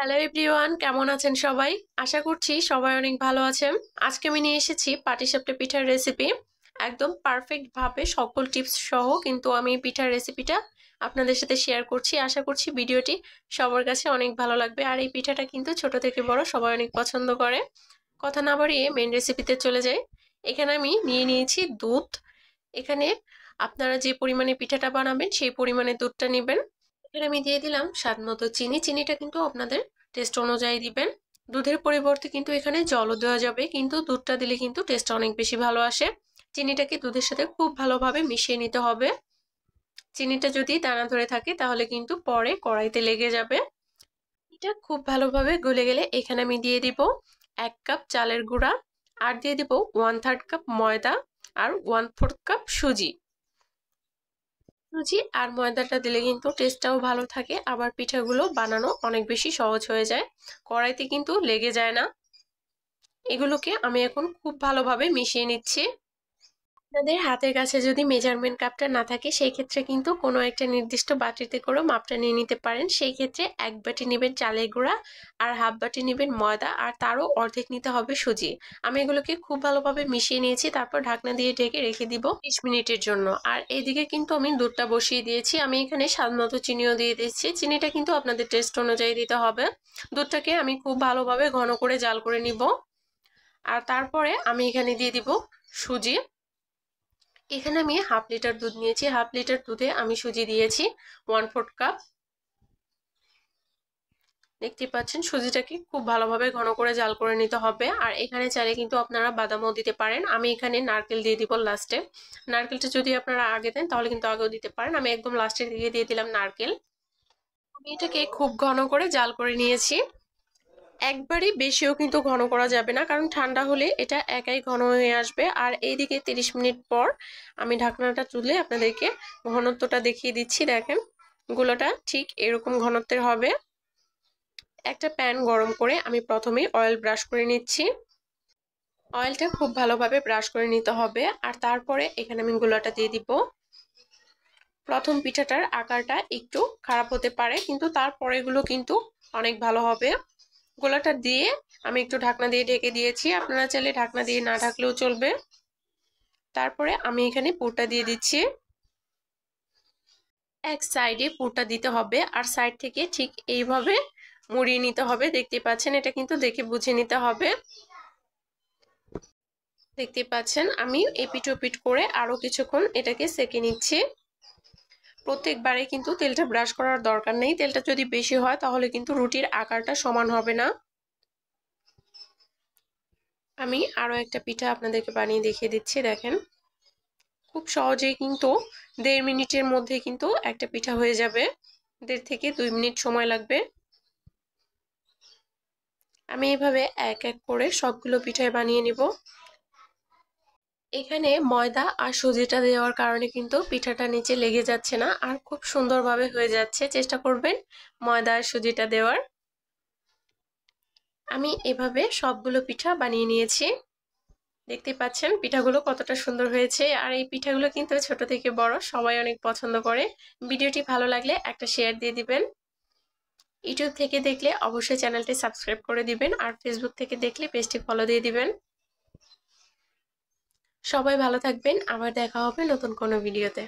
Hello everyone, কেমন আছেন সবাই? আশা করছি সবাই অনেক ভালো আছেন। আজকে আমি নিয়ে এসেছি পাটিসাপটা পিঠার রেসিপি। একদম পারফেক্ট ভাবে সকল টিপস সহ কিন্তু আমি পিঠার রেসিপিটা আপনাদের সাথে শেয়ার করছি। আশা করছি ভিডিওটি সবার কাছে অনেক ভালো লাগবে। আর এই পিঠাটা কিন্তু ছোট থেকে বড় সবাই অনেক পছন্দ করে। কথা না বাড়িয়ে মেন রেসিপিতে চলে যাই। এখানে আমি নিয়ে নিয়েছি দুধ। এখানে আপনারা যে পরিমাণে পিঠাটা বানাবেন সেই পরিমাণে দুধটা নেবেন। এখানে আমি দিয়ে দিলাম স্বাদ মতো চিনি। চিনিটা কিন্তু আপনাদের টেস্ট অনুযায়ী দিবেন। দুধের পরিবর্তে কিন্তু এখানে জলও দেওয়া যাবে, কিন্তু দুধটা দিলে কিন্তু টেস্টটা অনেক বেশি ভালো আসে। চিনিটাকে দুধের সাথে খুব ভালোভাবে মিশিয়ে নিতে হবে। চিনিটা যদি দানা ধরে থাকে তাহলে কিন্তু পরে কড়াইতে লেগে যাবে। এটা খুব ভালোভাবে গলে গেলে এখানে আমি দিয়ে দিব 1 কাপ চালের গুঁড়া, আর দিয়ে দিব 1/3 কাপ ময়দা, আর 1/4 কাপ সুজি। সুজি আর ময়দাটা দিলে কিন্তু টেস্টটাও ভালো থাকে, আবার পিঠাগুলো বানানো অনেক বেশি সহজ হয়ে যায়, কড়াইতে কিন্তু লেগে যায় না। এগুলোকে আমি এখন খুব ভালোভাবে মিশিয়ে নিচ্ছি। আপনাদের হাতের কাছে যদি মেজারমেন্ট কাপটা না থাকে সেই ক্ষেত্রে কিন্তু কোনো একটা নির্দিষ্ট বাটিতে করে মাপটা নিয়ে নিতে পারেন। সেই ক্ষেত্রে 1 বাটি নেবেন চালের গুঁড়া, আর হাফ বাটি নেবেন ময়দা, আর তারও অর্ধেক নিতে হবে সুজি। আমি এগুলোকে খুব ভালোভাবে মিশিয়ে নিয়েছি, তারপর ঢাকনা দিয়ে ঢেকে রেখে দিব 20 মিনিটের জন্য। আর এইদিকে কিন্তু আমি দুধটা বসিয়ে দিয়েছি। আমি এখানে স্বাদ মতো চিনিও দিয়ে দিচ্ছি। চিনিটা কিন্তু আপনাদের টেস্ট অনুযায়ী দিতে হবে। দুধটাকে আমি খুব ভালোভাবে ঘন করে জাল করে নিব। আর তারপরে আমি এখানে দিয়ে দিব সুজি। এখানে আমি হাফ লিটার দুধ নিয়েছি। হাফ লিটার দুধে আমি সুজি দিয়েছি 1/4 কাপ। দেখতে পাচ্ছেন সুজিটাকে খুব ভালোভাবে ঘন করে জাল করে নিতে হবে। আর এখানে চাইলে কিন্তু আপনারা বাদামও দিতে পারেন। আমি এখানে নারকেল দিয়ে দিব লাস্টে। নারকেলটা যদি আপনারা আগে দেন তাহলে কিন্তু আগেও দিতে পারেন। আমি একদম লাস্টের দিকে দিয়ে দিলাম নারকেল। আমি এটাকে খুব ঘন করে জাল করে নিয়েছি। একবারই বেশিও কিন্তু ঘন করা যাবে না, কারণ ঠান্ডা হলে এটা একাই ঘন হয়ে আসবে। আর এইদিকে 30 মিনিট পর আমি ঢাকনাটা তুলে আপনাদেরকে ঘনত্বটা দেখিয়ে দিচ্ছি। দেখেন গুলোটা ঠিক এরকম ঘনত্বের হবে। একটা প্যান গরম করে আমি প্রথমে অয়েল ব্রাশ করে নিচ্ছি। অয়েলটা খুব ভালোভাবে ব্রাশ করে নিতে হবে। আর তারপরে এখানে আমি গুলাটা দিয়ে দিব। প্রথম পিঠাটার আকারটা একটু খারাপ হতে পারে, কিন্তু তারপরে এগুলো কিন্তু অনেক ভালো হবে। গোলাটা দিয়ে আমি একটু ঢাকনা দিয়ে ঢেকে দিয়েছি। আপনারা চাইলে ঢাকনা দিয়ে না ঢাকলেও চলবে। তারপরে আমি এখানে পুরটা দিয়ে দিচ্ছি। এক সাইডে পুরটা দিতে হবে, আর সাইড থেকে ঠিক এইভাবে মুড়িয়ে নিতে হবে। দেখতে পাচ্ছেন, এটা কিন্তু দেখে বুঝে নিতে হবে। দেখতে পাচ্ছেন আমি এপিট ওপিট করে আরো কিছুক্ষণ এটাকে সেঁকে নিচ্ছি। প্রত্যেকবারে কিন্তু তেলটা ব্রাশ করার দরকার নেই। তেলটা যদি বেশি হয় তাহলে কিন্তু রুটির আকারটা সমান হবে না। আমি আরো একটা পিঠা আপনাদেরকে বানিয়ে দেখিয়ে দিচ্ছি। দেখেন খুব সহজেই কিন্তু 1.5 মিনিটের মধ্যে কিন্তু একটা পিঠা হয়ে যাবে। 1.5 থেকে 2 মিনিট সময় লাগবে। আমি এইভাবে এক এক করে সবগুলো পিঠাই বানিয়ে নিব। এখানে ময়দা আর সুজিটা দেওয়ার কারণে কিন্তু পিঠাটা নিচে লেগে যাচ্ছে না, আর খুব সুন্দরভাবে হয়ে যাচ্ছে। চেষ্টা করবেন ময়দা আর সুজিটা দেওয়ার। আমি এভাবে সবগুলো পিঠা বানিয়ে নিয়েছি। দেখতে পাচ্ছেন পিঠাগুলো কতটা সুন্দর হয়েছে। আর এই পিঠাগুলো কিন্তু ছোট থেকে বড় সবাই অনেক পছন্দ করে। ভিডিওটি ভালো লাগলে একটা শেয়ার দিয়ে দিবেন। ইউটিউব থেকে দেখলে অবশ্যই চ্যানেলটি সাবস্ক্রাইব করে দিবেন, আর ফেসবুক থেকে দেখলে পেজটি ফলো দিয়ে দিবেন। সবাই ভালো থাকবেন। আবার দেখা হবে নতুন কোনো ভিডিওতে।